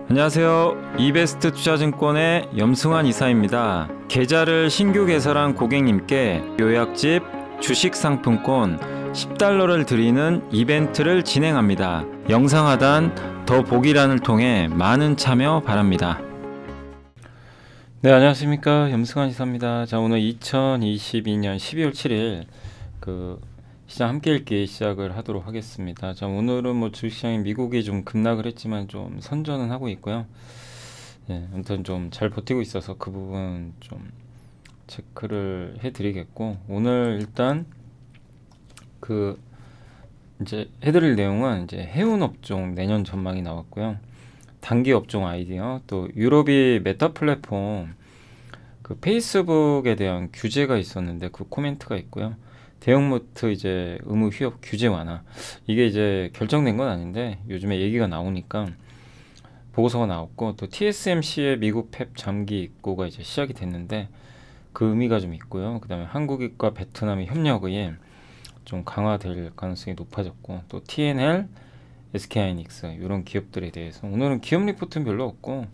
안녕하세요. 이베스트 투자증권의 염승환 이사입니다. 계좌를 신규 개설한 고객님께 요약집 주식 상품권 10달러를 드리는 이벤트를 진행합니다. 영상 하단 더 보기란을 통해 많은 참여 바랍니다. 네, 안녕하십니까. 염승환 이사입니다. 자, 오늘 2022년 12월 7일 시장 함께 읽기 시작을 하도록 하겠습니다. 자, 오늘은 뭐 주식시장이 미국이 좀 급락을 했지만 좀 선전은 하고 있고요. 예, 아무튼 좀 잘 버티고 있어서 그 부분 좀 체크를 해드리겠고, 오늘 일단 이제 해드릴 내용은 이제 해운 업종 내년 전망이 나왔고요. 단기 업종 아이디어, 또 유럽이 메타 플랫폼 페이스북에 대한 규제가 있었는데 그 코멘트가 있고요. 대형마트 이제 의무 휴업 규제 완화, 이게 이제 결정된 건 아닌데 요즘에 얘기가 나오니까 보고서가 나왔고, 또 TSMC의 미국 팹 잠기 입고가 이제 시작이 됐는데 그 의미가 좀 있고요. 그 다음에 한국과 베트남의 협력이 좀 강화될 가능성이 높아졌고, 또 TNL, SK하이닉스 이런 기업들에 대해서 오늘은 기업 리포트는 별로 없고,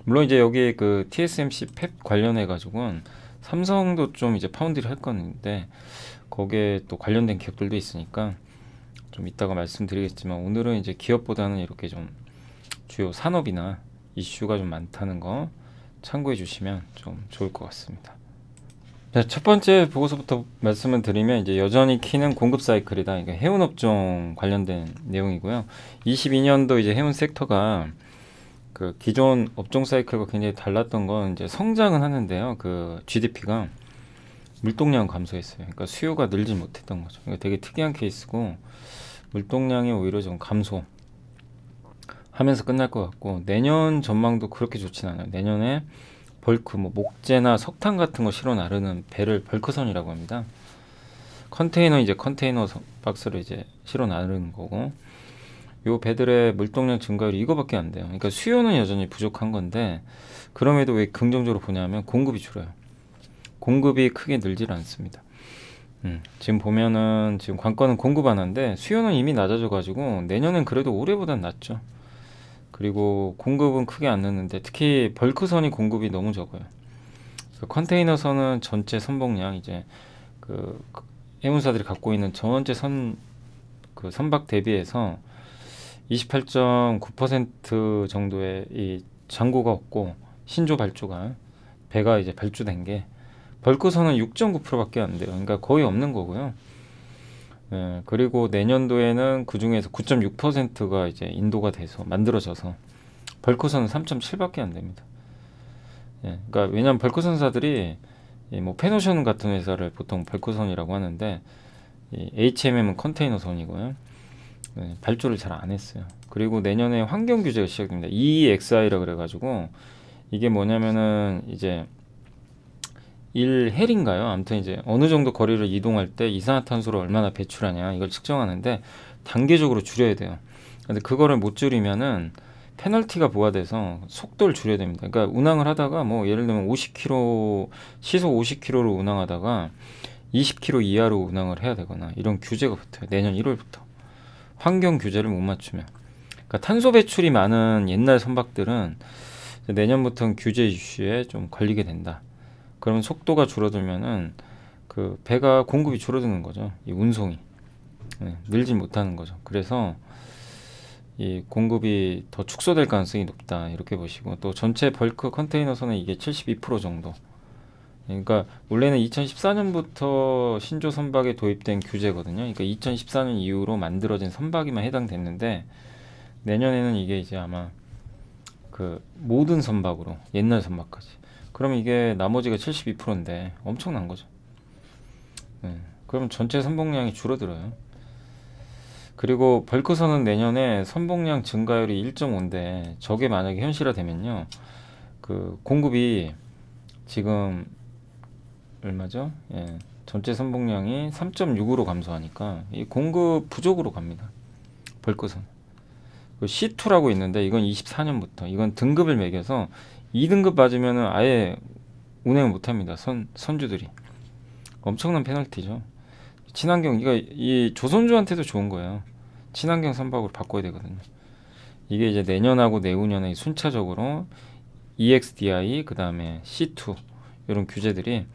물론 이제 여기 그 TSMC 팹 관련해 가지고는 삼성도 좀 이제 파운드를 할 건데 거기에 또 관련된 기업들도 있으니까 좀 이따가 말씀드리겠지만, 오늘은 이제 기업보다는 이렇게 좀 주요 산업이나 이슈가 좀 많다는 거 참고해 주시면 좀 좋을 것 같습니다. 자, 첫 번째 보고서부터 말씀을 드리면 이제 여전히 키는 공급 사이클이다. 이게 해운 업종 관련된 내용이고요. 22년도 이제 해운 섹터가 그 기존 업종 사이클과 굉장히 달랐던 건 이제 성장은 하는데요. 그 GDP가 물동량 감소했어요. 그러니까 수요가 늘지 못했던 거죠. 그러니까 되게 특이한 케이스고, 물동량이 오히려 좀 감소하면서 끝날 것 같고, 내년 전망도 그렇게 좋진 않아요. 내년에 벌크, 뭐 목재나 석탄 같은 거 실어 나르는 배를 벌크선이라고 합니다. 컨테이너 박스를 이제 실어 나르는 거고, 요 배들의 물동량 증가율이 이거밖에 안 돼요. 그러니까 수요는 여전히 부족한 건데, 그럼에도 왜 긍정적으로 보냐면 공급이 줄어요. 공급이 크게 늘질 않습니다. 지금 보면은 지금 관건은 공급 완화인데 수요는 이미 낮아져 가지고 내년엔 그래도 올해보단 낫죠. 그리고 공급은 크게 안 늦는데 특히 벌크선이 공급이 너무 적어요. 컨테이너선은 전체 선봉량, 이제 해운사들이 갖고 있는 전체 선박 대비해서 28.9% 정도의 이 잔고가 없고, 신조 발주가 배가 이제 발주된 게, 벌크선은 6.9%밖에 안 돼요. 그러니까 거의 없는 거고요. 예, 그리고 내년도에는 그 중에서 9.6%가 이제 인도가 돼서 만들어져서 벌크선은 3.7밖에 안 됩니다. 예, 그러니까 왜냐하면 벌크선사들이 뭐 페노션 같은 회사를 보통 벌크선이라고 하는데, 이 HMM은 컨테이너선이고요. 네, 발주를 잘 안 했어요. 그리고 내년에 환경 규제가 시작됩니다. EEXI라 그래가지고, 이게 뭐냐면은 이제 1헬인가요? 아무튼 이제 어느 정도 거리를 이동할 때 이산화탄소를 얼마나 배출하냐, 이걸 측정하는데 단계적으로 줄여야 돼요. 근데 그거를 못 줄이면은 페널티가 부과돼서 속도를 줄여야 됩니다. 그러니까 운항을 하다가 뭐 예를 들면 50km, 시속 50km로 운항하다가 20km 이하로 운항을 해야 되거나 이런 규제가 붙어요. 내년 1월부터. 환경 규제를 못 맞추면. 그러니까 탄소 배출이 많은 옛날 선박들은 내년부터는 규제 이슈에 좀 걸리게 된다. 그러면 속도가 줄어들면은 그 배가 공급이 줄어드는 거죠. 이 운송이 늘지 못하는 거죠. 그래서 이 공급이 더 축소될 가능성이 높다, 이렇게 보시고, 또 전체 벌크 컨테이너선은 이게 72% 정도. 그러니까 원래는 2014년부터 신조 선박에 도입된 규제거든요. 그러니까 2014년 이후로 만들어진 선박에만 해당됐는데, 내년에는 이게 이제 아마 그 모든 선박으로, 옛날 선박까지. 그럼 이게 나머지가 72%인데 엄청난 거죠. 그럼 전체 선봉량이 줄어들어요. 그리고 벌크선은 내년에 선봉량 증가율이 1.5인데 저게 만약에 현실화되면요, 그 공급이 지금 얼마죠? 예, 전체 선봉량이 3.6으로 감소하니까 이 공급 부족으로 갑니다. 벌크선. C2라고 있는데 이건 24년부터 이건 등급을 매겨서 2등급 맞으면은 아예 운행을 못합니다. 선주들이. 엄청난 페널티죠. 친환경, 이 조선주한테도 좋은 거예요. 친환경 선박으로 바꿔야 되거든요. 이게 이제 내년하고 내후년에 순차적으로 EXDI 그 다음에 C2 이런 규제들이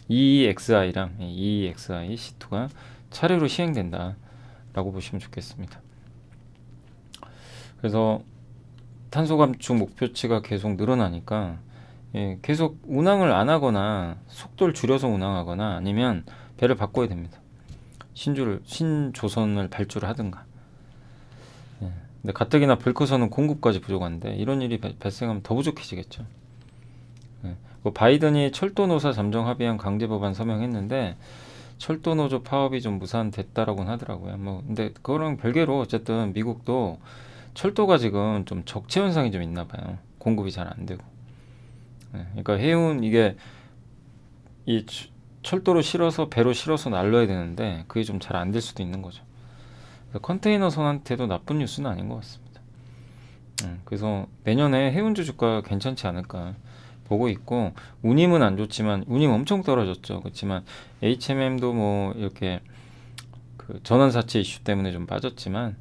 EEXI랑 EEXI, C2가 차례로 시행된다라고 보시면 좋겠습니다. 그래서 탄소 감축 목표치가 계속 늘어나니까 계속 운항을 안 하거나 속도를 줄여서 운항하거나 아니면 배를 바꿔야 됩니다. 신조선을 발주를 하든가. 근데 가뜩이나 벌크선은 공급까지 부족한데 이런 일이 발생하면 더 부족해지겠죠. 바이든이 철도노사 잠정 합의안 강제 법안 서명했는데 철도노조 파업이 좀 무산됐다라고는 하더라고요. 근데 그거랑 별개로 어쨌든 미국도 철도가 지금 좀 적체 현상이 좀 있나 봐요. 공급이 잘 안 되고. 그러니까 해운 이게 이 철도로 실어서 배로 실어서 날려야 되는데 그게 좀 잘 안 될 수도 있는 거죠. 그래서 컨테이너선한테도 나쁜 뉴스는 아닌 것 같습니다. 그래서 내년에 해운주 주가 괜찮지 않을까 보고 있고, 운임은 안 좋지만 운임 엄청 떨어졌죠. 그렇지만 HMM도 뭐 이렇게 그 전환사채 이슈 때문에 좀 빠졌지만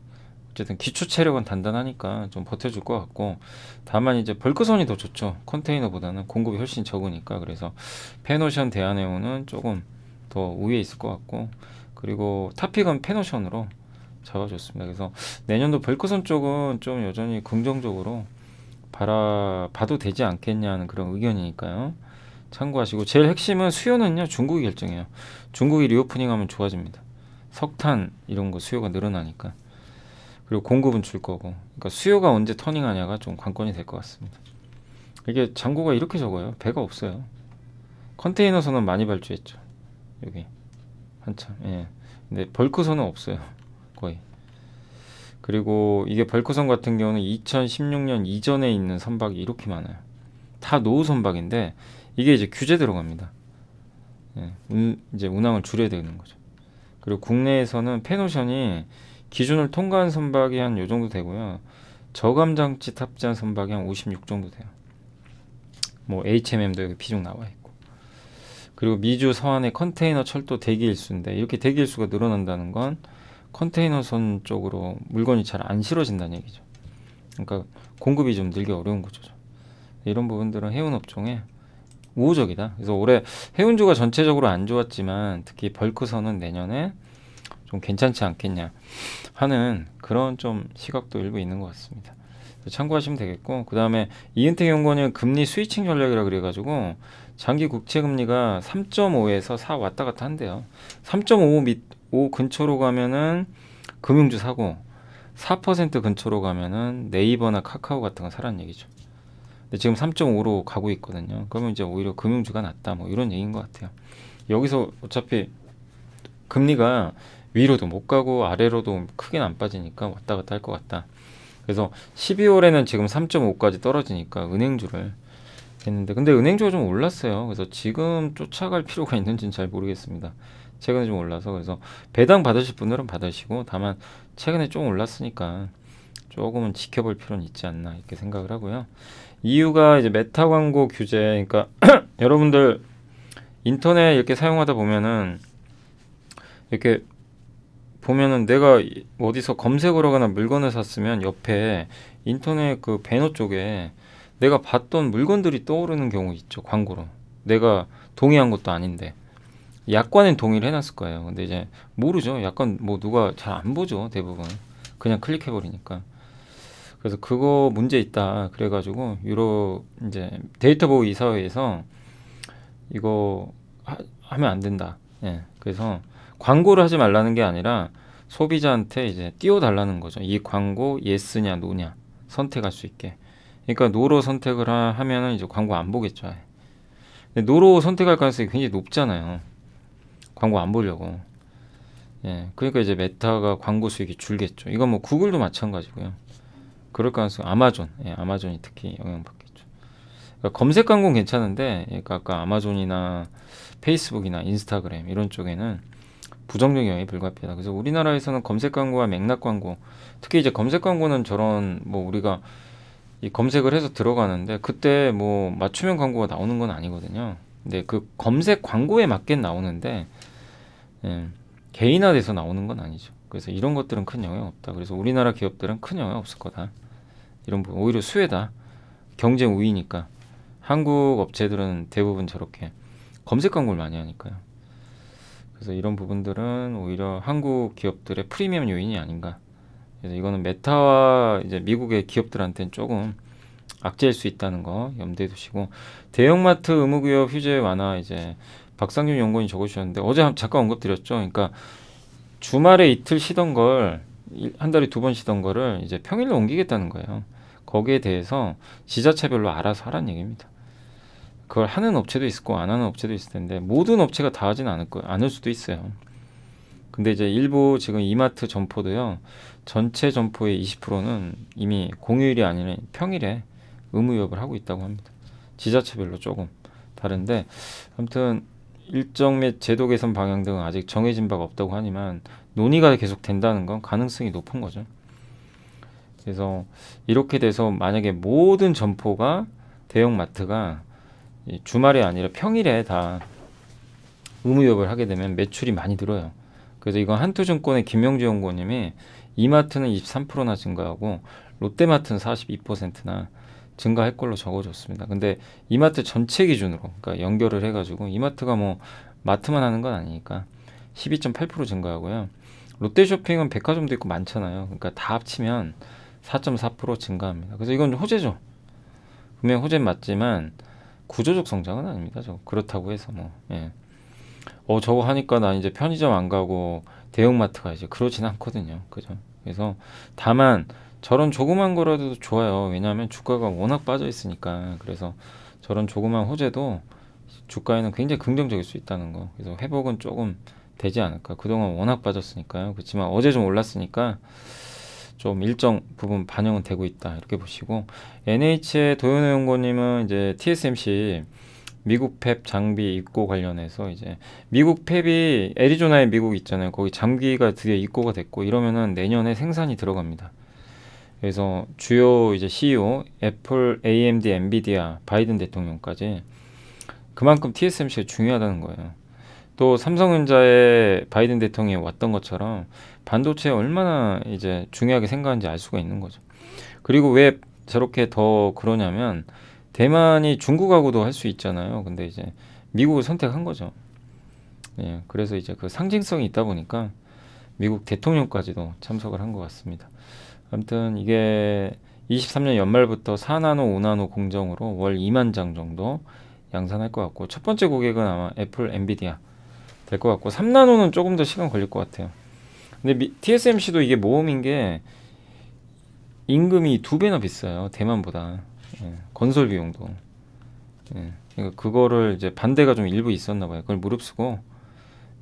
어쨌든 기초 체력은 단단하니까 좀 버텨줄 것 같고, 다만 이제 벌크선이 더 좋죠. 컨테이너보다는 공급이 훨씬 적으니까. 그래서 펜오션 대한해운은 조금 더 우위에 있을 것 같고, 그리고 타픽은 펜오션으로 잡아줬습니다. 그래서 내년도 벌크선 쪽은 좀 여전히 긍정적으로 바라봐도 되지 않겠냐는 그런 의견이니까요. 참고하시고, 제일 핵심은 수요는요, 중국이 결정해요. 중국이 리오프닝하면 좋아집니다. 석탄 이런 거 수요가 늘어나니까. 그리고 공급은 줄 거고, 그러니까 수요가 언제 터닝하냐가 좀 관건이 될 것 같습니다. 이게 잔고가 이렇게 적어요. 배가 없어요. 컨테이너선은 많이 발주했죠. 여기 한참. 근데 벌크선은 없어요. 거의. 그리고 이게 벌크선 같은 경우는 2016년 이전에 있는 선박이 이렇게 많아요. 다 노후 선박인데 이게 이제 규제 들어갑니다. 이제 운항을 줄여야 되는 거죠. 그리고 국내에서는 펜오션이 기준을 통과한 선박이 한 요 정도 되고요. 저감장치 탑재한 선박이 한 56 정도 돼요. 뭐 HMM도 여기 비중 나와 있고. 그리고 미주 서안의 컨테이너 철도 대기 일수인데, 이렇게 대기 일수가 늘어난다는 건 컨테이너선 쪽으로 물건이 잘 안 실어진다는 얘기죠. 그러니까 공급이 좀 늘기 어려운 거죠. 이런 부분들은 해운 업종에 우호적이다. 그래서 올해 해운주가 전체적으로 안 좋았지만 특히 벌크선은 내년에 좀 괜찮지 않겠냐 하는 그런 좀 시각도 일부 있는 것 같습니다. 참고하시면 되겠고, 그 다음에 이은택 연구원은 금리 스위칭 전략이라 그래가지고 장기 국채 금리가 3.5에서 4 왔다 갔다 한대요. 3.5 근처로 가면은 금융주 사고, 4% 근처로 가면은 네이버나 카카오 같은 거 사라는 얘기죠. 근데 지금 3.5로 가고 있거든요. 그러면 이제 오히려 금융주가 낫다, 뭐 이런 얘기인 것 같아요. 여기서 어차피 금리가 위로도 못 가고 아래로도 크게는 안 빠지니까 왔다 갔다 할 것 같다. 그래서 12월에는 지금 3.5까지 떨어지니까 은행주를 했는데, 근데 은행주가 좀 올랐어요. 그래서 지금 쫓아갈 필요가 있는지는 잘 모르겠습니다. 최근에 좀 올라서. 그래서 배당 받으실 분들은 받으시고, 다만 최근에 좀 올랐으니까 조금은 지켜볼 필요는 있지 않나 이렇게 생각을 하고요. 이유가 이제 메타 광고 규제. 그러니까 여러분들 인터넷 이렇게 사용하다 보면은 이렇게 보면은 내가 어디서 검색을 하거나 물건을 샀으면 옆에 인터넷 그 배너 쪽에 내가 봤던 물건들이 떠오르는 경우 있죠. 광고로. 내가 동의한 것도 아닌데. 약관엔 동의를 해놨을 거예요. 근데 이제 모르죠. 약관 뭐 누가 잘 안 보죠. 대부분. 그냥 클릭해버리니까. 그래서 그거 문제 있다. 그래가지고 유럽 이제 데이터 보호 이사회에서 이거 하면 안 된다. 그래서 광고를 하지 말라는 게 아니라 소비자한테 이제 띄워달라는 거죠. 이 광고 예스냐 노냐 선택할 수 있게. 그러니까 노로 선택을 하면은 이제 광고 안 보겠죠. 근데 노로 선택할 가능성이 굉장히 높잖아요. 광고 안 보려고. 그러니까 이제 메타가 광고 수익이 줄겠죠. 이건 뭐 구글도 마찬가지고요. 그럴 가능성, 아마존이 특히 영향받겠죠. 그러니까 검색 광고는 괜찮은데, 그러니까 아까 아마존이나 페이스북이나 인스타그램 이런 쪽에는 부정적 영향이 불가피하다. 그래서 우리나라에서는 검색 광고와 맥락 광고, 특히 이제 검색 광고는 저런 뭐 우리가 이 검색을 해서 들어가는데 그때 뭐 맞춤형 광고가 나오는 건 아니거든요. 근데 그 검색 광고에 맞게 나오는데 개인화돼서 나오는 건 아니죠. 그래서 이런 것들은 큰 영향 없다. 그래서 우리나라 기업들은 큰 영향 없을 거다. 이런 부분 오히려 수혜다. 경쟁 우위니까. 한국 업체들은 대부분 저렇게 검색 광고를 많이 하니까요. 그래서 이런 부분들은 오히려 한국 기업들의 프리미엄 요인이 아닌가. 그래서 이거는 메타와 이제 미국의 기업들한테는 조금 악재일 수 있다는 거 염두에 두시고, 대형마트 의무구역 휴재 완화 이제 박상준 연구원이 적어주셨는데 어제 잠깐 언급드렸죠. 그러니까 주말에 이틀 쉬던 걸 한 달에 2번 쉬던 거를 이제 평일로 옮기겠다는 거예요. 거기에 대해서 지자체별로 알아서 하라는 얘기입니다. 그걸 하는 업체도 있을 거고 안 하는 업체도 있을 텐데 모든 업체가 다 하진 않을 거예요. 않을 수도 있어요. 근데 이제 일부 지금 이마트 점포도요. 전체 점포의 20%는 이미 공휴일이 아니라 평일에 의무유업을 하고 있다고 합니다. 지자체별로 조금 다른데 아무튼 일정 및 제도 개선 방향 등은 아직 정해진 바가 없다고 하지만 논의가 계속 된다는 건 가능성이 높은 거죠. 그래서 이렇게 돼서 만약에 모든 점포가 대형마트가 주말이 아니라 평일에 다 의무유업을 하게 되면 매출이 많이 늘어요. 그래서 이건 한투증권의 김영주 연구원님이 이마트는 23%나 증가하고 롯데마트는 42%나 증가할 걸로 적어줬습니다. 근데 이마트 전체 기준으로 그러니까 연결을 해가지고 이마트가 뭐 마트만 하는 건 아니니까 12.8% 증가하고요. 롯데쇼핑은 백화점도 있고 많잖아요. 그러니까 다 합치면 4.4% 증가합니다. 그래서 이건 호재죠. 분명 호재는 맞지만 구조적 성장은 아닙니다. 그렇다고 해서 뭐 예. 저거 하니까 나 이제 편의점 안 가고 대형마트 가야지 그러진 않거든요. 그죠? 그래서 다만 저런 조그만 거라도 좋아요. 왜냐하면 주가가 워낙 빠져 있으니까. 그래서 저런 조그만 호재도 주가에는 굉장히 긍정적일 수 있다는 거. 그래서 회복은 조금 되지 않을까. 그동안 워낙 빠졌으니까요. 그렇지만 어제 좀 올랐으니까 좀 일정 부분 반영은 되고 있다. 이렇게 보시고, NH의 도현호 연구원님은 이제 TSMC 미국 팹 장비 입고 관련해서 이제 미국 팹이 애리조나에 미국 있잖아요. 거기 장비가 드디어 입고가 됐고 이러면은 내년에 생산이 들어갑니다. 그래서 주요 이제 CEO 애플, AMD, 엔비디아, 바이든 대통령까지 그만큼 TSMC가 중요하다는 거예요. 또 삼성전자에 바이든 대통령이 왔던 것처럼 반도체에 얼마나 이제 중요하게 생각하는지 알 수가 있는 거죠. 그리고 왜 저렇게 더 그러냐면 대만이 중국하고도 할 수 있잖아요. 근데 이제 미국을 선택한 거죠. 예, 그래서 이제 그 상징성이 있다 보니까 미국 대통령까지도 참석을 한 것 같습니다. 아무튼 이게 23년 연말부터 4나노, 5나노 공정으로 월 2만 장 정도 양산할 것 같고, 첫 번째 고객은 아마 애플, 엔비디아 될 것 같고 3나노는 조금 더 시간 걸릴 것 같아요. 근데 TSMC도 이게 모험인 게 임금이 2배나 비싸요. 대만보다. 예, 건설 비용도. 예, 그러니까 그거를 이제 반대가 좀 일부 있었나 봐요. 그걸 무릅쓰고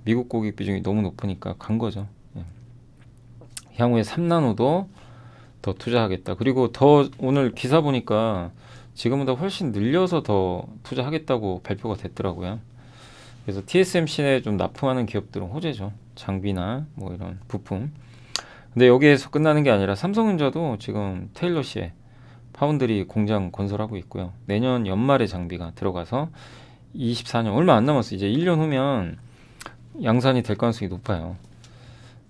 미국 고객 비중이 너무 높으니까 간 거죠. 예. 향후에 3나노도 더 투자하겠다. 그리고 더 오늘 기사 보니까 지금보다 훨씬 늘려서 더 투자하겠다고 발표가 됐더라고요. 그래서 TSMC에 좀 납품하는 기업들은 호재죠. 장비나 뭐 이런 부품. 근데 여기에서 끝나는 게 아니라 삼성전자도 지금 테일러시에 파운드리 공장 건설하고 있고요. 내년 연말에 장비가 들어가서 24년 얼마 안 남았어요. 이제 1년 후면 양산이 될 가능성이 높아요.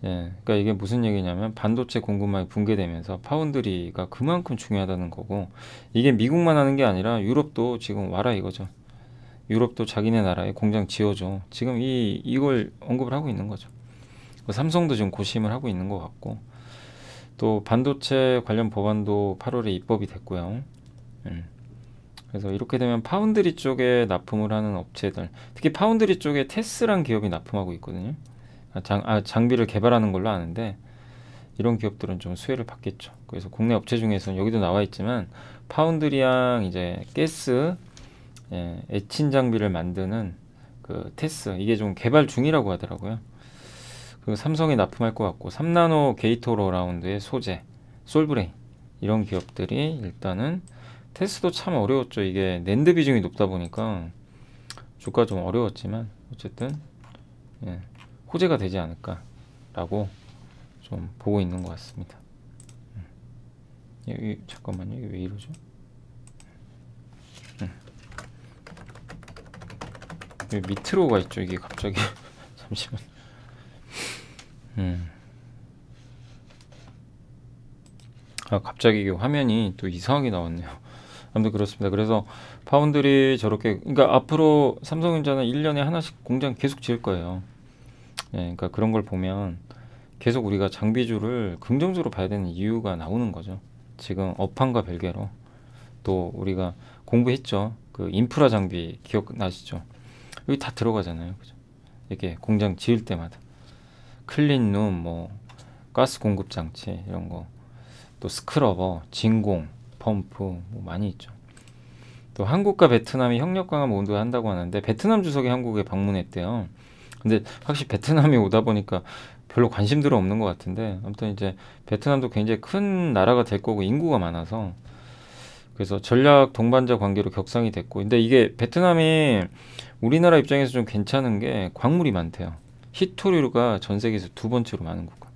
예, 그러니까 이게 무슨 얘기냐면 반도체 공급망이 붕괴되면서 파운드리가 그만큼 중요하다는 거고, 이게 미국만 하는 게 아니라 유럽도 지금 와라 이거죠. 유럽도 자기네 나라에 공장 지어줘. 지금 이걸 언급을 하고 있는 거죠. 삼성도 지금 고심을 하고 있는 것 같고, 또 반도체 관련 법안도 8월에 입법이 됐고요. 그래서 이렇게 되면 파운드리 쪽에 납품을 하는 업체들, 특히 파운드리 쪽에 테스란 기업이 납품하고 있거든요. 장비를 개발하는 걸로 아는데 이런 기업들은 좀 수혜를 받겠죠. 그래서 국내 업체 중에서는 여기도 나와 있지만 파운드리랑 이제 가스 애칭 장비를 만드는 그 테스, 이게 좀 개발 중이라고 하더라고요. 그리고 삼성이 납품할 것 같고 3나노 게이트-올-어라운드의 소재 솔브레인 이런 기업들이 일단은, 테스도 참 어려웠죠. 이게 낸드 비중이 높다 보니까 주가 좀 어려웠지만 어쨌든 호재가 되지 않을까라고 좀 보고 있는 것 같습니다. 잠깐만요, 이게 왜 이러죠? 왜 밑으로 가 있죠, 이게 갑자기? 잠시만. 아, 갑자기 이게 화면이 또 이상하게 나왔네요. 아무튼 그렇습니다. 그래서 파운드리 저렇게, 그러니까 앞으로 삼성전자는 1년에 하나씩 공장 계속 지을 거예요. 예, 그러니까 그런 걸 보면 계속 우리가 장비주를 긍정적으로 봐야 되는 이유가 나오는 거죠. 지금 업황과 별개로 또 우리가 공부했죠. 그 인프라 장비 기억나시죠? 여기 다 들어가잖아요. 그죠? 이렇게 공장 지을 때마다 클린룸, 뭐 가스 공급 장치 이런 거, 또 스크러버, 진공, 펌프 뭐 많이 있죠. 또 한국과 베트남이 협력 강화 모두 한다고 하는데 베트남 주석이 한국에 방문했대요. 근데 확실히 베트남이 오다 보니까 별로 관심들은 없는 것 같은데 아무튼 이제 베트남도 굉장히 큰 나라가 될 거고 인구가 많아서 그래서 전략 동반자 관계로 격상이 됐고 근데 이게 베트남이 우리나라 입장에서 좀 괜찮은 게 광물이 많대요. 희토류가 전 세계에서 두 번째로 많은 국가.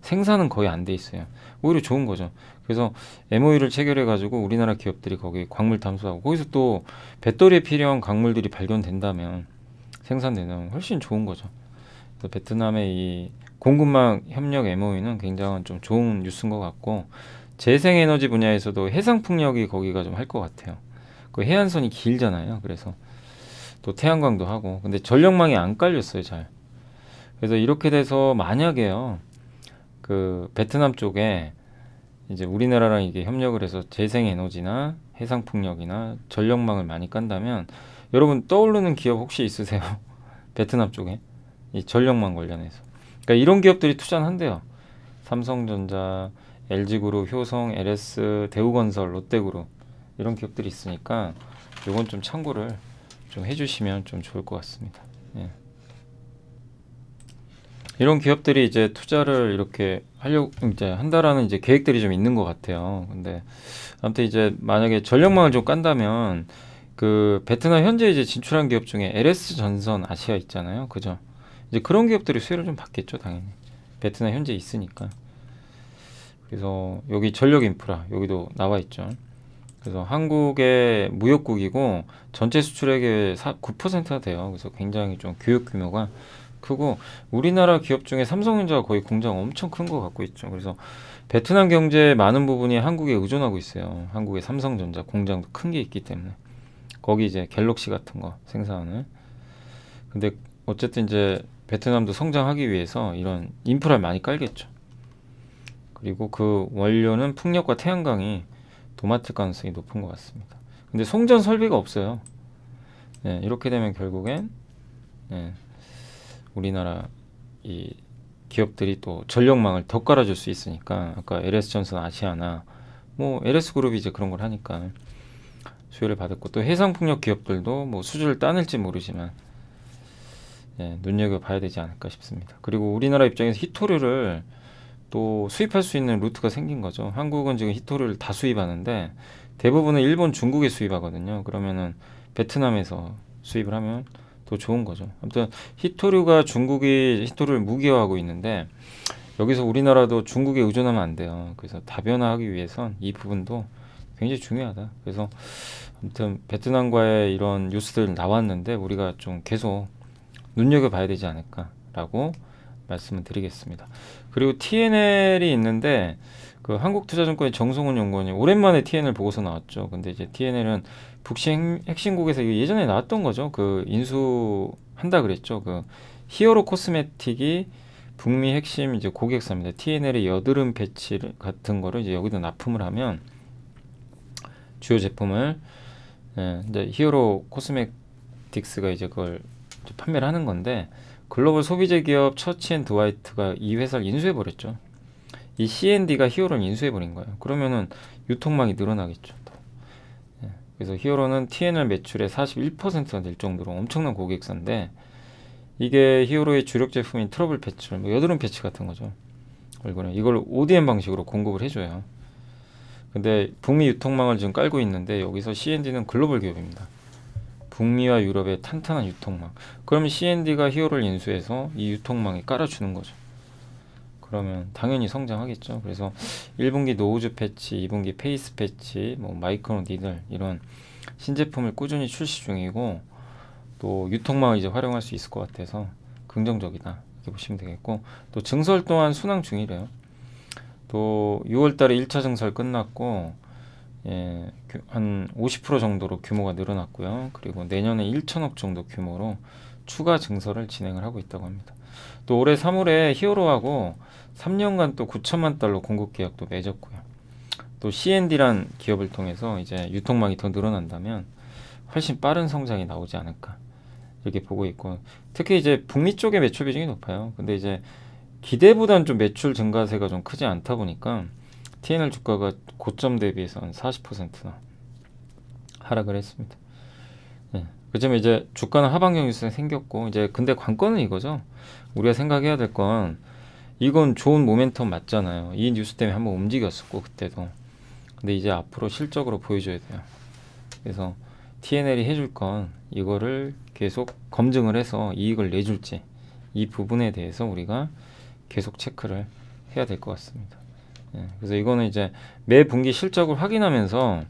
생산은 거의 안 돼 있어요. 오히려 좋은 거죠. 그래서 MOU를 체결해 가지고 우리나라 기업들이 거기 광물 탐수하고 거기서 또 배터리에 필요한 광물들이 발견된다면 생산되면 훨씬 좋은 거죠. 그래서 베트남의 이 공급망 협력 MOU는 굉장한 좀 좋은 뉴스인 것 같고 재생에너지 분야에서도 해상풍력이 거기가 좀 할 것 같아요. 그 해안선이 길잖아요. 그래서 또 태양광도 하고 근데 전력망이 안 깔렸어요, 잘. 그래서 이렇게 돼서 만약에요. 그 베트남 쪽에 이제 우리나라랑 이게 협력을 해서 재생에너지나 해상풍력이나 전력망을 많이 깐다면 여러분 떠오르는 기업 혹시 있으세요? 베트남 쪽에 이 전력망 관련해서. 그러니까 이런 기업들이 투자는 한대요. 삼성전자, LG그룹, 효성, LS, 대우건설, 롯데그룹 이런 기업들이 있으니까 요건 좀 참고를 좀 해주시면 좀 좋을 것 같습니다. 예. 이런 기업들이 이제 투자를 이렇게 하려고 이제 한다라는 이제 계획들이 좀 있는 것 같아요. 근데 아무튼 이제 만약에 전력망을 좀 깐다면 그 베트남 현재 이제 진출한 기업 중에 LS 전선 아시아 있잖아요. 그죠? 이제 그런 기업들이 수혜를 좀 받겠죠, 당연히. 베트남 현재 있으니까. 그래서 여기 전력 인프라 여기도 나와 있죠. 그래서 한국의 무역국이고 전체 수출액의 9%가 돼요. 그래서 굉장히 좀 교육 규모가 크고 우리나라 기업 중에 삼성전자가 거의 공장 엄청 큰 거 갖고 있죠. 그래서 베트남 경제의 많은 부분이 한국에 의존하고 있어요. 한국의 삼성전자 공장도 큰 게 있기 때문에 거기 이제 갤럭시 같은 거 생산하는. 근데 어쨌든 이제 베트남도 성장하기 위해서 이런 인프라를 많이 깔겠죠. 그리고 그 원료는 풍력과 태양광이 도맡을 가능성이 높은 것 같습니다. 근데 송전 설비가 없어요. 네, 이렇게 되면 결국엔 네, 우리나라 이 기업들이 또 전력망을 더 깔아줄 수 있으니까 아까 LS전선 아시아나 뭐 LS그룹이 이제 그런 걸 하니까 수혜를 받았고 또 해상풍력 기업들도 뭐 수주를 따낼지 모르지만 예, 눈여겨봐야 되지 않을까 싶습니다. 그리고 우리나라 입장에서 희토류를 또 수입할 수 있는 루트가 생긴 거죠. 한국은 지금 희토류를 다 수입하는데 대부분은 일본, 중국에 수입하거든요. 그러면은 베트남에서 수입을 하면 더 좋은 거죠. 아무튼 희토류가 중국이 희토류를 무기화하고 있는데 여기서 우리나라도 중국에 의존하면 안 돼요. 그래서 다변화하기 위해선 이 부분도 굉장히 중요하다. 그래서 아무튼 베트남과의 이런 뉴스들 나왔는데 우리가 좀 계속 눈여겨봐야 되지 않을까라고 말씀을 드리겠습니다. 그리고 TNL이 있는데 그 한국투자증권의 정성훈 연구원이 오랜만에 TNL 보고서 나왔죠. 근데 이제 TNL은 북시 핵심국에서 이거 예전에 나왔던 거죠. 그 인수한다 그랬죠. 그 히어로 코스메틱이 북미 핵심 이제 고객사입니다. TNL의 여드름 패치 같은 거를 이제 여기다 납품을 하면 주요 제품을 이제 히어로 코스메틱스가 이제 그걸 이제 판매를 하는 건데 글로벌 소비재 기업 처치앤드와이트가 이 회사를 인수해버렸죠. 이 C&D가 히어로를 인수해버린 거예요. 그러면은 유통망이 늘어나겠죠. 예, 그래서 히어로는 TNL 매출의 41%가 될 정도로 엄청난 고객사인데 이게 히어로의 주력 제품인 트러블 패치, 뭐 여드름 패치 같은 거죠. 얼굴에 이걸 ODM 방식으로 공급을 해줘요. 근데 북미 유통망을 지금 깔고 있는데 여기서 C&D는 글로벌 기업입니다. 북미와 유럽의 탄탄한 유통망. 그러면 C&D가 히어로를 인수해서 이 유통망에 깔아주는 거죠. 그러면 당연히 성장하겠죠. 그래서 1분기 노우즈 패치, 2분기 페이스 패치, 뭐 마이크로 니들 이런 신제품을 꾸준히 출시 중이고 또 유통망을 이제 활용할 수 있을 것 같아서 긍정적이다 이렇게 보시면 되겠고 또 증설 또한 순항 중이래요. 또 6월 달에 1차 증설 끝났고 예, 한 50% 정도로 규모가 늘어났고요. 그리고 내년에 1천억 정도 규모로 추가 증설을 진행을 하고 있다고 합니다. 또 올해 3월에 히어로하고 3년간 또 9천만 달러 공급 계약도 맺었고요. 또 C&D란 기업을 통해서 이제 유통망이 더 늘어난다면 훨씬 빠른 성장이 나오지 않을까 이렇게 보고 있고, 특히 이제 북미 쪽의 매출 비중이 높아요. 근데 이제 기대보다는 좀 매출 증가세가 좀 크지 않다 보니까 TNL 주가가 고점 대비해서 한 40%나 하락을 했습니다. 네. 그쯤에 이제 주가는 하방경 뉴스가 생겼고, 이제 근데 관건은 이거죠. 우리가 생각해야 될 건 이건 좋은 모멘텀 맞잖아요. 이 뉴스 때문에 한번 움직였었고 그때도. 근데 이제 앞으로 실적으로 보여줘야 돼요. 그래서 TNL이 해줄 건 이거를 계속 검증을 해서 이익을 내줄지, 이 부분에 대해서 우리가 계속 체크를 해야 될 것 같습니다. 예, 그래서 이거는 이제 매 분기 실적을 확인하면서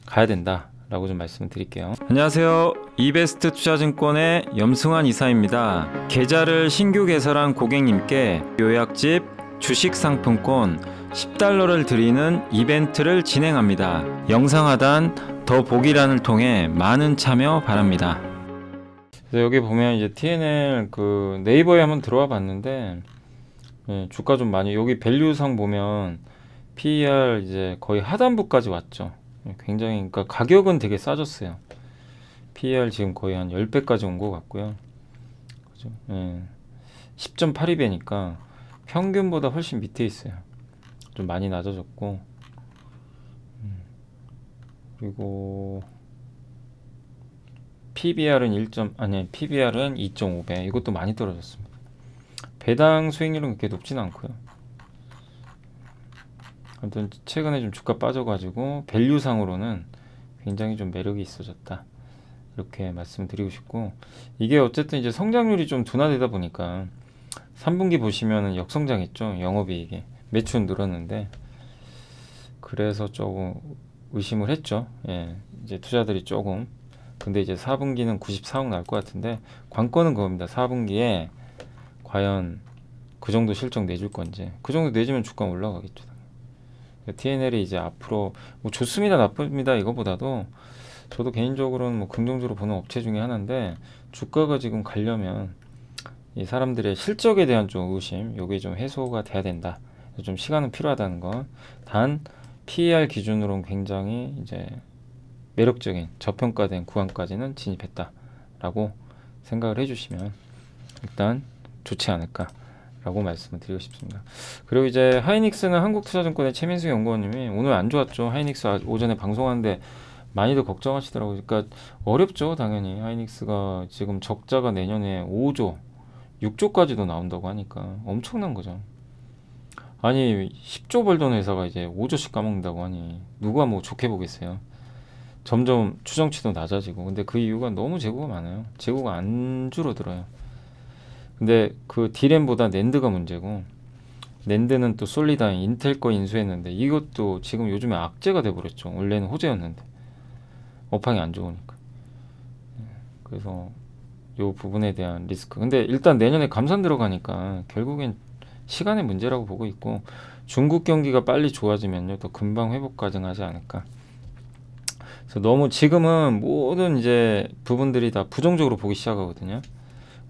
가야 된다라고 좀 말씀을 드릴게요. 안녕하세요. 이베스트 투자증권의 염승환 이사입니다. 계좌를 신규 개설한 고객님께 요약집 주식 상품권 10달러를 드리는 이벤트를 진행합니다. 영상 하단 더보기란을 통해 많은 참여 바랍니다. 그래서 여기 보면 이제 TNL 그 네이버에 한번 들어와 봤는데, 예, 주가 좀 많이, 여기 밸류상 보면 PER 이제 거의 하단부까지 왔죠. 굉장히, 그러니까 가격은 되게 싸졌어요. PER 지금 거의 한 10배까지 온 것 같고요. 그죠? 예. 10.82배니까 평균보다 훨씬 밑에 있어요. 좀 많이 낮아졌고, 그리고 PBR은 2.5배. 이것도 많이 떨어졌습니다. 배당 수익률은 그렇게 높지는 않고요. 아무튼 최근에 좀 주가 빠져가지고 밸류상으로는 굉장히 좀 매력이 있어졌다, 이렇게 말씀드리고 싶고, 이게 어쨌든 이제 성장률이 좀 둔화되다 보니까 3분기 보시면은 역성장했죠. 영업이익이 매출 늘었는데, 그래서 조금 의심을 했죠. 예, 이제 투자들이 조금. 근데 이제 4분기는 94억 나올 것 같은데, 관건은 그겁니다. 4분기에 과연 그 정도 실적 내줄 건지. 그 정도 내주면 주가 올라가겠죠. TNL이 이제 앞으로 뭐 좋습니다 나쁩니다 이거보다도, 저도 개인적으로는 뭐 긍정적으로 보는 업체 중에 하나인데, 주가가 지금 가려면 이 사람들의 실적에 대한 좀 의심, 요게 좀 해소가 돼야 된다. 좀 시간은 필요하다는 거. 단 PER 기준으로는 굉장히 이제 매력적인 저평가된 구간까지는 진입했다라고 생각을 해주시면 일단 좋지 않을까 라고 말씀을 드리고 싶습니다. 그리고 이제 하이닉스는 한국투자증권의 최민수 연구원님이 오늘 안 좋았죠. 하이닉스 오전에 방송하는데 많이들 걱정하시더라고요. 그러니까 어렵죠. 당연히 하이닉스가 지금 적자가 내년에 5조 6조까지도 나온다고 하니까 엄청난 거죠. 아니 10조 벌던 회사가 이제 5조씩 까먹는다고 하니 누가 뭐 좋게 보겠어요. 점점 추정치도 낮아지고. 근데 그 이유가 너무 재고가 많아요. 재고가 안 줄어들어요. 근데 그 D램보다 낸드가 문제고, 낸드는 또 솔리다인 인텔 거 인수했는데 이것도 지금 요즘에 악재가 돼버렸죠. 원래는 호재였는데 업황이 안 좋으니까. 그래서 요 부분에 대한 리스크. 근데 일단 내년에 감산 들어가니까 결국엔 시간의 문제라고 보고 있고, 중국 경기가 빨리 좋아지면요 더 금방 회복 가능하지 않을까. 그래서 너무 지금은 모든 이제 부분들이 다 부정적으로 보기 시작하거든요.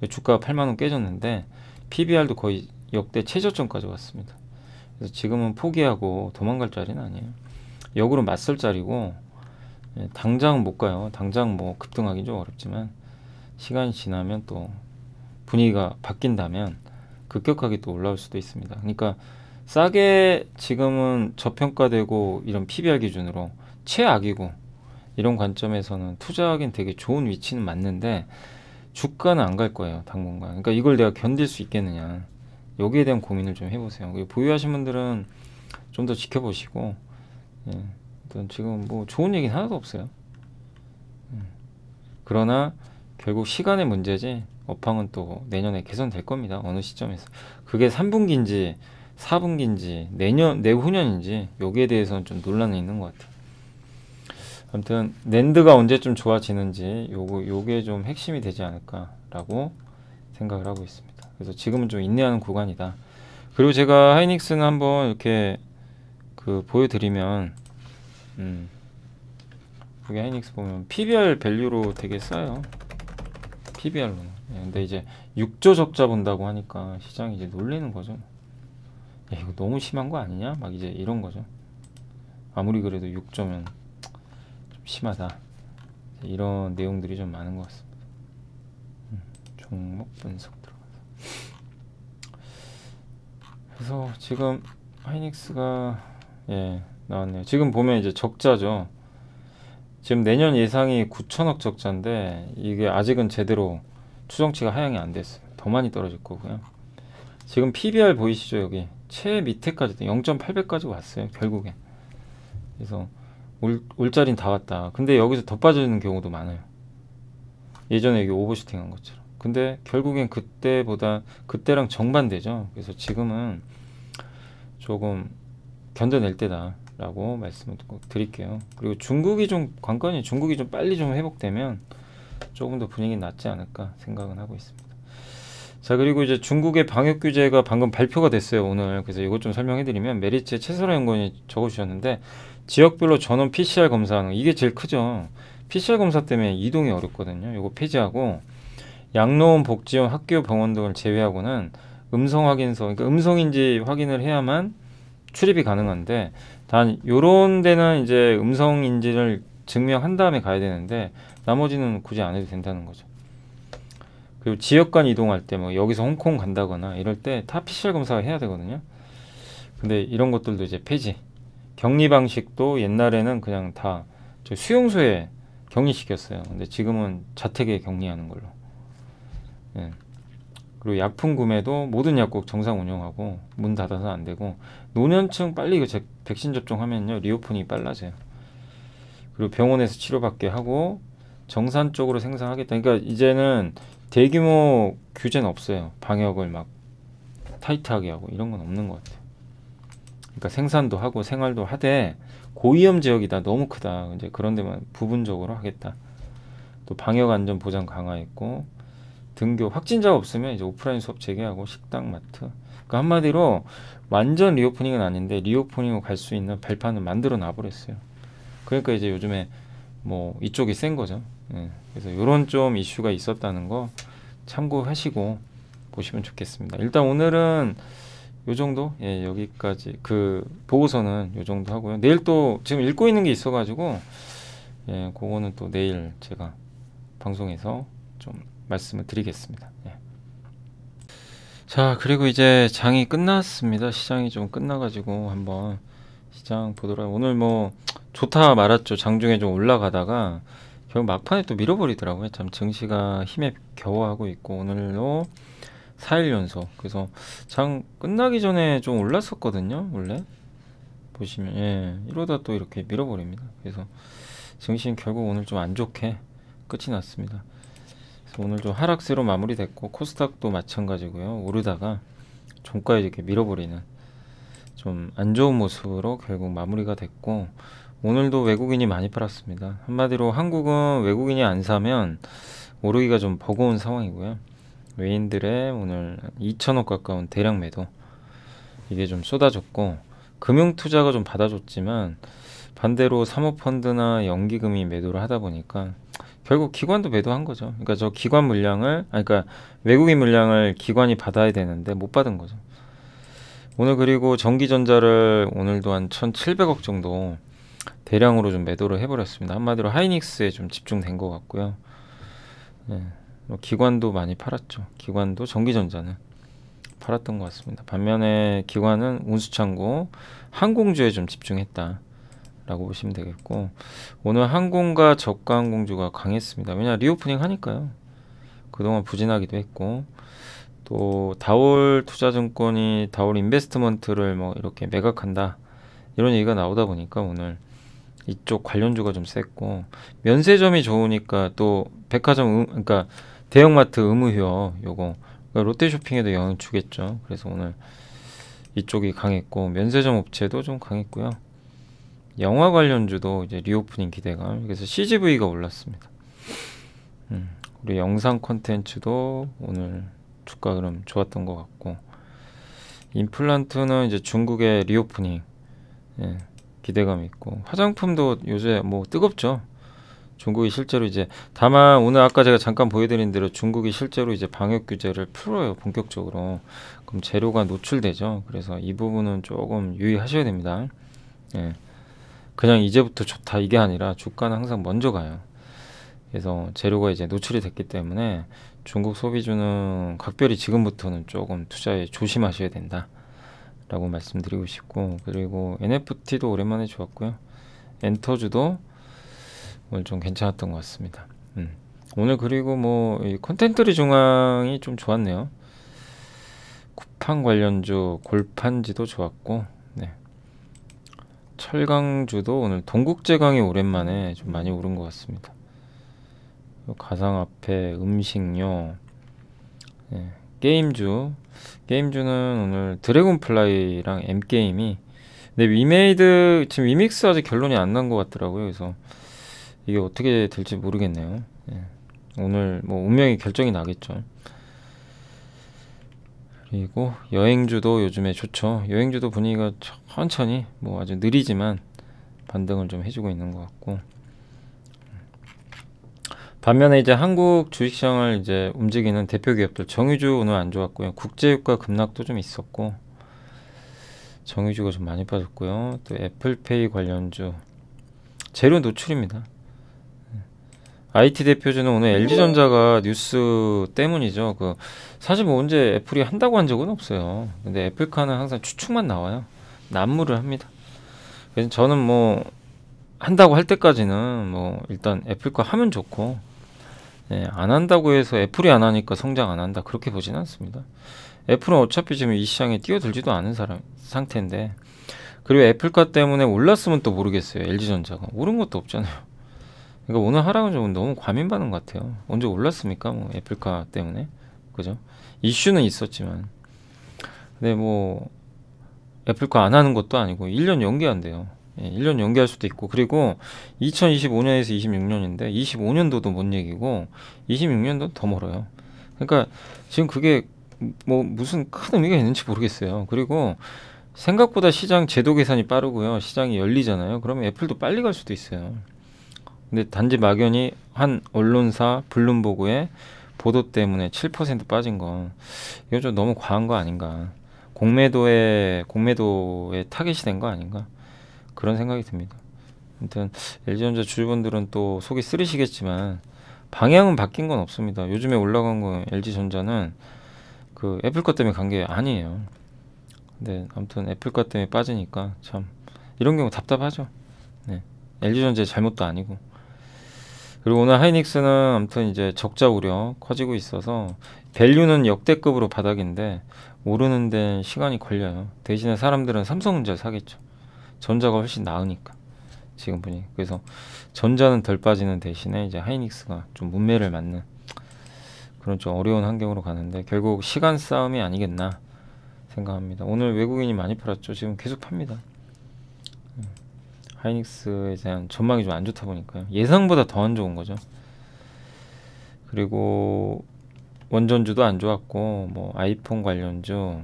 주가가 8만원 깨졌는데 PBR도 거의 역대 최저점까지 왔습니다. 그래서 지금은 포기하고 도망갈 자리는 아니에요. 역으로 맞설 자리고, 당장은 못 가요. 당장 뭐 급등하기 좀 어렵지만 시간이 지나면 또 분위기가 바뀐다면 급격하게 또 올라올 수도 있습니다. 그러니까 싸게 지금은 저평가되고 이런 PBR 기준으로 최악이고, 이런 관점에서는 투자하기엔 되게 좋은 위치는 맞는데 주가는 안 갈 거예요 당분간. 그러니까 이걸 내가 견딜 수 있겠느냐, 여기에 대한 고민을 좀 해보세요. 보유하신 분들은 좀 더 지켜보시고, 예, 지금 뭐 좋은 얘기는 하나도 없어요. 그러나 결국 시간의 문제지 업황은 또 내년에 개선될 겁니다. 어느 시점에서. 그게 3분기인지 4분기인지 내후년인지 여기에 대해서는 좀 논란이 있는 것 같아요. 아무튼 낸드가 언제쯤 좋아지는지 요게 좀 핵심이 되지 않을까라고 생각을 하고 있습니다. 그래서 지금은 좀 인내하는 구간이다. 그리고 제가 하이닉스는 한번 이렇게 그 보여드리면 여기 하이닉스 보면 PBR 밸류로 되게 싸요. PBR로는. 근데 이제 6조 적자 본다고 하니까 시장이 이제 놀리는 거죠. 야, 이거 너무 심한 거 아니냐? 막 이제 이런 거죠. 아무리 그래도 6조면 좀 심하다. 이런 내용들이 좀 많은 것 같습니다. 종목 분석 들어가서. 그래서 지금 하이닉스가 나왔네요. 지금 보면 이제 적자죠. 지금 내년 예상이 9천억 적자인데 이게 아직은 제대로 추정치가 하향이 안 됐어요. 더 많이 떨어질 거고요. 지금 PBR 보이시죠? 여기 최 밑에까지 0.8배까지 왔어요. 결국에. 그래서 올자리는 다 왔다. 근데 여기서 더 빠지는 경우도 많아요. 예전에 여기 오버슈팅 한 것처럼. 근데 결국엔 그때랑 정반대죠. 그래서 지금은 조금 견뎌낼 때다 라고 말씀을 드릴게요. 그리고 중국이 좀 관건이 중국이 좀 빨리 좀 회복되면 조금 더 분위기 낫지 않을까 생각은 하고 있습니다. 자, 그리고 이제 중국의 방역 규제가 방금 발표가 됐어요, 오늘. 그래서 이것 좀 설명해 드리면 메리츠 최설아 연구원이 적어 주셨는데 지역별로 전원 PCR 검사하는 이게 제일 크죠. PCR 검사 때문에 이동이 어렵거든요. 이거 폐지하고 양로원, 복지원, 학교, 병원 등을 제외하고는 음성 확인서, 그러니까 음성인지 확인을 해야만 출입이 가능한데 단 요런 데는 이제 음성인지를 증명한 다음에 가야 되는데 나머지는 굳이 안 해도 된다는 거죠. 그리고 지역 간 이동할 때 뭐 여기서 홍콩 간다거나 이럴 때 다 PCR 검사를 해야 되거든요. 근데 이런 것들도 이제 폐지. 격리 방식도 옛날에는 그냥 다 저 수용소에 격리시켰어요. 근데 지금은 자택에 격리하는 걸로. 예. 그리고 약품 구매도 모든 약국 정상 운영하고 문 닫아서 안 되고 노년층 빨리 백신 접종하면요 리오픈이 빨라져요. 그리고 병원에서 치료받게 하고 정산적으로 생산하겠다. 그러니까 이제는 대규모 규제는 없어요. 방역을 막 타이트하게 하고 이런 건 없는 것 같아요. 그러니까 생산도 하고 생활도 하되 고위험 지역이다 너무 크다. 이제 그런 데만 부분적으로 하겠다. 또 방역 안전 보장 강화했고 등교 확진자가 없으면 이제 오프라인 수업 재개하고 식당, 마트. 그러니까 한마디로 완전 리오프닝은 아닌데 리오프닝으로 갈 수 있는 발판을 만들어 놔버렸어요. 그러니까 이제 요즘에 뭐 이쪽이 센 거죠. 그래서 이런 좀 이슈가 있었다는 거 참고하시고 보시면 좋겠습니다. 일단 오늘은 요 정도 여기까지 그 보고서는 요 정도 하고요. 내일 또 지금 읽고 있는 게 있어가지고 그거는 또 내일 제가 방송에서 좀 말씀을 드리겠습니다. 자, 그리고 이제 장이 끝났습니다. 시장이 좀 끝나가지고 한번 시장 보더라고요. 오늘 뭐 좋다 말았죠. 장중에 좀 올라가다가 결국 막판에 또 밀어버리더라고요. 참 증시가 힘에 겨워하고 있고 오늘로 4일 연속. 그래서 장 끝나기 전에 좀 올랐었거든요. 원래 보시면 이러다 또 이렇게 밀어버립니다. 그래서 증시는 결국 오늘 좀 안 좋게 끝이 났습니다. 그래서 오늘 좀 하락세로 마무리됐고 코스닥도 마찬가지고요. 오르다가 종가에 이렇게 밀어버리는 좀 안 좋은 모습으로 결국 마무리가 됐고 오늘도 외국인이 많이 팔았습니다. 한마디로 한국은 외국인이 안 사면 오르기가 좀 버거운 상황이고요. 외인들의 오늘 2천억 가까운 대량 매도 이게 좀 쏟아졌고 금융투자가 좀 받아줬지만 반대로 사모펀드나 연기금이 매도를 하다 보니까 결국 기관도 매도한 거죠. 그러니까 저 기관 물량을 그러니까 외국인 물량을 기관이 받아야 되는데 못 받은 거죠. 오늘 그리고 전기전자를 오늘도 한 1,700억 정도 대량으로 좀 매도를 해버렸습니다. 한마디로 하이닉스에 좀 집중된 것 같고요. 기관도 많이 팔았죠. 기관도 전기전자는 팔았던 것 같습니다. 반면에 기관은 운수창고, 항공주에 좀 집중했다 라고 보시면 되겠고 오늘 항공과 저가항공주가 강했습니다. 왜냐 리오프닝 하니까요. 그동안 부진하기도 했고 또 다올 투자증권이 다올 인베스트먼트를 뭐 이렇게 매각한다 이런 얘기가 나오다 보니까 오늘 이쪽 관련주가 좀 셌고 면세점이 좋으니까 또 백화점 그러니까 대형마트 의무휴업 요거 그러니까 롯데쇼핑에도 영향 주겠죠. 그래서 오늘 이쪽이 강했고 면세점 업체도 좀 강했고요. 영화 관련주도 이제 리오프닝 기대감 그래서 CGV가 올랐습니다. 우리 영상 콘텐츠도 오늘 주가 흐름 좋았던 것 같고 임플란트는 이제 중국의 리오프닝 예, 기대감 있고 화장품도 요새 뭐 뜨겁죠. 중국이 실제로 이제 다만 오늘 아까 제가 잠깐 보여드린 대로 중국이 실제로 이제 방역 규제를 풀어요 본격적으로. 그럼 재료가 노출되죠. 그래서 이 부분은 조금 유의하셔야 됩니다. 예, 그냥 이제부터 좋다 이게 아니라 주가는 항상 먼저 가요. 그래서 재료가 이제 노출이 됐기 때문에 중국 소비주는 각별히 지금부터는 조금 투자에 조심하셔야 된다라고 말씀드리고 싶고, 그리고 NFT도 오랜만에 좋았고요. 엔터주도 오늘 좀 괜찮았던 것 같습니다. 오늘 그리고 뭐 이 콘텐츠리 중앙이 좀 좋았네요. 쿠팡 관련주 골판지도 좋았고, 네. 철강주도 오늘 동국제강이 오랜만에 좀 많이 오른 것 같습니다. 가상화폐, 음식료, 네. 게임주는 오늘 드래곤플라이랑 M게임이, 근데 위메이드 지금 위믹스 아직 결론이 안 난 것 같더라고요. 그래서 이게 어떻게 될지 모르겠네요. 예. 오늘 뭐 운명이 결정이 나겠죠. 그리고 여행주도 요즘에 좋죠. 여행주도 분위기가 천천히 뭐 아주 느리지만 반등을 좀 해주고 있는 것 같고, 반면에 이제 한국 주식시장을 이제 움직이는 대표 기업들 정유주 오늘 안 좋았고요. 국제유가 급락도 좀 있었고 정유주가 좀 많이 빠졌고요. 또 애플페이 관련주 재료 노출입니다. IT 대표주는 오늘 LG전자가 뉴스 때문이죠. 사실 뭐 언제 애플이 한다고 한 적은 없어요. 근데 애플카는 항상 추측만 나와요. 난무를 합니다. 그래서 저는 뭐 한다고 할 때까지는 뭐 일단 애플카 하면 좋고, 예, 안 한다고 해서 애플이 안 하니까 성장 안 한다 그렇게 보지는 않습니다. 애플은 어차피 지금 이 시장에 뛰어들지도 않은 상태인데, 그리고 애플카 때문에 올랐으면 또 모르겠어요. LG전자가 오른 것도 없잖아요. 그러니까 오늘 하락은 좀 너무 과민받은 것 같아요. 언제 올랐습니까? 뭐 애플카 때문에, 그죠? 이슈는 있었지만, 근데 뭐 애플카 안 하는 것도 아니고 1년 연기한대요. 예, 1년 연기할 수도 있고, 그리고 2025년에서 26년인데 25년도도 못 얘기고 26년도 더 멀어요. 그러니까 지금 그게 뭐 무슨 큰 의미가 있는지 모르겠어요. 그리고 생각보다 시장 제도 계산이 빠르고요. 시장이 열리잖아요. 그러면 애플도 빨리 갈 수도 있어요. 근데 단지 막연히 한 언론사 블룸버그의 보도 때문에 7% 빠진 건 이건 좀 너무 과한 거 아닌가. 공매도에 타겟이 된 거 아닌가. 그런 생각이 듭니다. 아무튼 LG전자 주주분들은 또 속이 쓰리시겠지만 방향은 바뀐 건 없습니다. 요즘에 올라간 거 LG전자는 그 애플 것 때문에 간 게 아니에요. 근데 아무튼 애플 것 때문에 빠지니까 참 이런 경우 답답하죠. 네. LG전자의 잘못도 아니고. 그리고 오늘 하이닉스는 아무튼 이제 적자 우려 커지고 있어서 밸류는 역대급으로 바닥인데 오르는 데는 시간이 걸려요. 대신에 사람들은 삼성전자 사겠죠. 전자가 훨씬 나으니까 지금 보니. 그래서 전자는 덜 빠지는 대신에 이제 하이닉스가 좀 문매를 맞는 그런 좀 어려운 환경으로 가는데 결국 시간 싸움이 아니겠나 생각합니다. 오늘 외국인이 많이 팔았죠. 지금 계속 팝니다. 하이닉스에 대한 전망이 좀 안 좋다 보니까요. 예상보다 더 안 좋은 거죠. 그리고 원전주도 안 좋았고, 뭐 아이폰 관련주,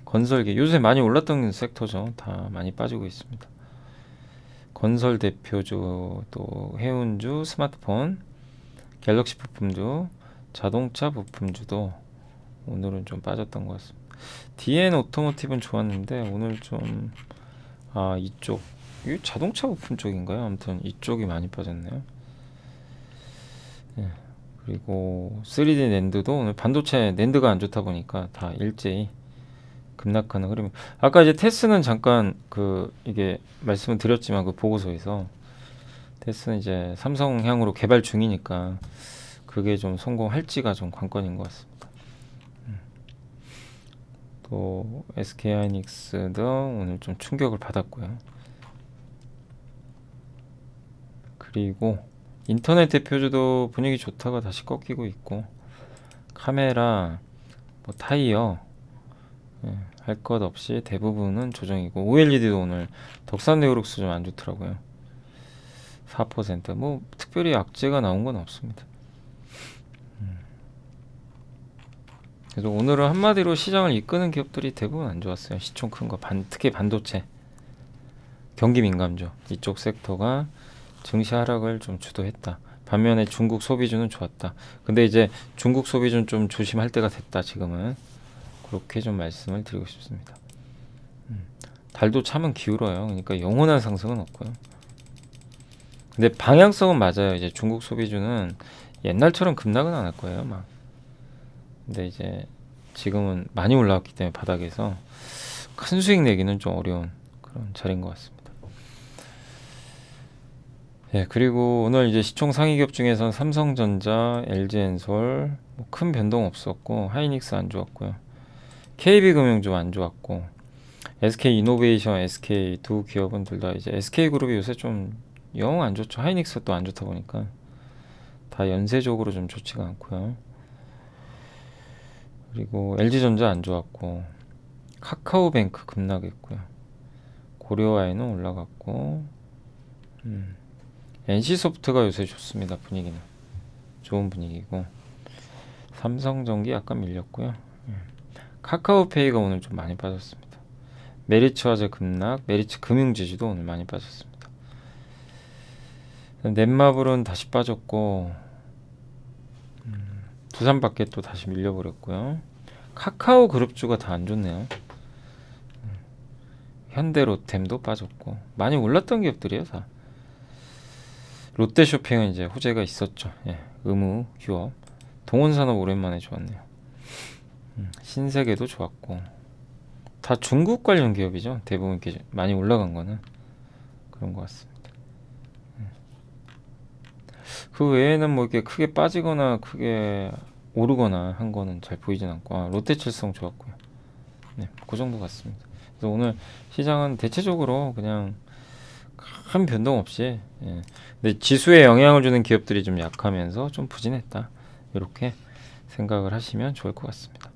건설기 요새 많이 올랐던 섹터죠. 다 많이 빠지고 있습니다. 건설 대표주, 또 해운주, 스마트폰, 갤럭시 부품주, 자동차 부품주도 오늘은 좀 빠졌던 것 같습니다. DN 오토모티브는 좋았는데 오늘 좀 이쪽 이 자동차 부품 쪽인가요? 아무튼 이쪽이 많이 빠졌네요. 네. 그리고 3D 낸드도 오늘 반도체 낸드가 안 좋다 보니까 다 일제히 급락하는 흐름이. 아까 이제 테스는 잠깐 이게 말씀을 드렸지만 그 보고서에서 테스는 이제 삼성향으로 개발 중이니까 그게 좀 성공할지가 좀 관건인 것 같습니다. 또 SK하이닉스도 오늘 좀 충격을 받았고요. 그리고 인터넷 대표주도 분위기 좋다가 다시 꺾이고 있고, 카메라, 뭐 타이어, 예, 할 것 없이 대부분은 조정이고, OLED도 오늘 덕산네오룩스 좀 안 좋더라고요. 4%. 뭐 특별히 악재가 나온 건 없습니다. 그래서 오늘은 한마디로 시장을 이끄는 기업들이 대부분 안 좋았어요. 시총 큰 거, 특히 반도체. 경기 민감주 이쪽 섹터가 증시 하락을 좀 주도했다. 반면에 중국 소비주는 좋았다. 근데 이제 중국 소비주는 좀 조심할 때가 됐다. 지금은 그렇게 좀 말씀을 드리고 싶습니다. 달도 참은 기울어요. 그러니까 영원한 상승은 없고요. 근데 방향성은 맞아요. 이제 중국 소비주는 옛날처럼 급락은 안 할 거예요, 막. 근데 이제 지금은 많이 올라왔기 때문에 바닥에서 큰 수익 내기는 좀 어려운 그런 자리인 것 같습니다. 예, 그리고 오늘 이제 시총 상위 기업 중에서는 삼성전자, LG엔솔 뭐 큰 변동 없었고, 하이닉스 안 좋았고요. KB금융 안 좋았고, SK이노베이션, SK 두 기업은 둘 다 이제 SK그룹이 요새 좀 영 안 좋죠. 하이닉스 또 안 좋다 보니까 다 연쇄적으로 좀 좋지가 않고요. 그리고 LG전자 안 좋았고, 카카오뱅크 급락했고요. 고려아이는 올라갔고, NC소프트가 요새 좋습니다. 분위기는 좋은 분위기고, 삼성전기 약간 밀렸고요. 카카오페이가 오늘 좀 많이 빠졌습니다. 메리츠화재 급락, 메리츠 금융지주도 오늘 많이 빠졌습니다. 넷마블은 다시 빠졌고, 두산밖에 또 다시 밀려버렸고요. 카카오 그룹주가 다 안 좋네요. 현대로템도 빠졌고, 많이 올랐던 기업들이에요 다. 롯데쇼핑은 이제 호재가 있었죠. 예, 의무 휴업. 동원산업 오랜만에 좋았네요. 신세계도 좋았고, 다 중국 관련 기업이죠. 대부분 이렇게 많이 올라간 거는 그런 것 같습니다. 그 외에는 뭐 이렇게 크게 빠지거나 크게 오르거나 한 거는 잘 보이진 않고, 롯데칠성 좋았고요. 네, 그 정도 같습니다. 그래서 오늘 시장은 대체적으로 그냥 큰 변동 없이, 예. 근데 지수에 영향을 주는 기업들이 좀 약하면서 좀 부진했다. 이렇게 생각을 하시면 좋을 것 같습니다.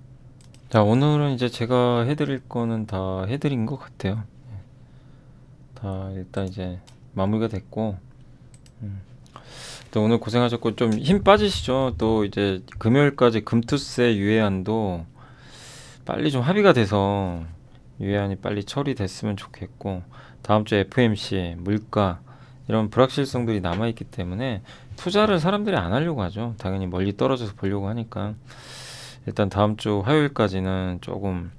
자, 오늘은 이제 제가 해드릴 거는 다 해드린 것 같아요. 다 일단 이제 마무리가 됐고, 또 오늘 고생하셨고, 좀 힘 빠지시죠. 또 이제 금요일까지 금투세 유예안도 빨리 좀 합의가 돼서 유예안이 빨리 처리됐으면 좋겠고, 다음 주에 FMC, 물가 이런 불확실성들이 남아있기 때문에 투자를 사람들이 안 하려고 하죠. 당연히 멀리 떨어져서 보려고 하니까. 일단 다음 주 화요일까지는 조금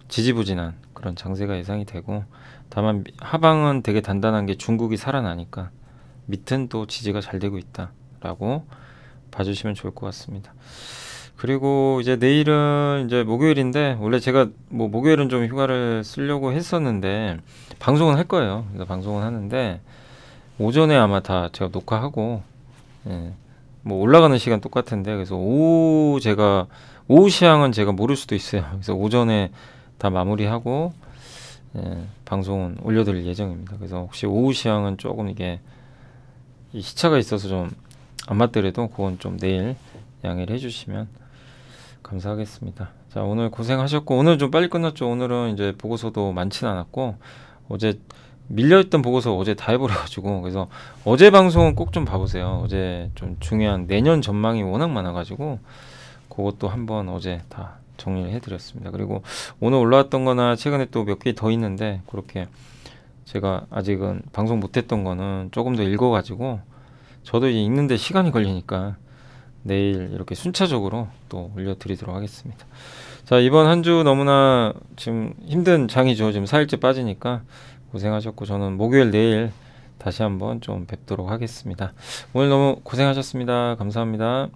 지지부진한 그런 장세가 예상이 되고, 다만 하방은 되게 단단한 게 중국이 살아나니까 밑은 또 지지가 잘 되고 있다라고 봐주시면 좋을 것 같습니다. 그리고 이제 내일은 이제 목요일인데, 원래 제가 뭐 목요일은 좀 휴가를 쓰려고 했었는데 방송은 할 거예요. 그래서 방송은 하는데 오전에 아마 다 제가 녹화하고, 예, 뭐 올라가는 시간 똑같은데, 그래서 오후 시향은 제가 모를 수도 있어요. 그래서 오전에 다 마무리하고, 예, 방송은 올려드릴 예정입니다. 그래서 혹시 오후 시향은 조금 이게 이 시차가 있어서 좀 안 맞더라도 그건 좀 내일 양해를 해주시면 감사하겠습니다. 자, 오늘 고생하셨고, 오늘 좀 빨리 끝났죠. 오늘은 이제 보고서도 많지는 않았고, 어제 밀려있던 보고서 어제 다 해버려가지고, 그래서 어제 방송은 꼭 좀 봐보세요. 어제 좀 중요한 내년 전망이 워낙 많아가지고 그것도 한번 어제 다 정리를 해드렸습니다. 그리고 오늘 올라왔던 거나 최근에 또 몇 개 더 있는데, 그렇게 제가 아직은 방송 못했던 거는 조금 더 읽어가지고, 저도 이제 읽는데 시간이 걸리니까 내일 이렇게 순차적으로 또 올려드리도록 하겠습니다. 자, 이번 한 주 너무나 지금 힘든 장이죠. 지금 4일째 빠지니까 고생하셨고, 저는 목요일 내일 다시 한번 좀 뵙도록 하겠습니다. 오늘 너무 고생하셨습니다. 감사합니다.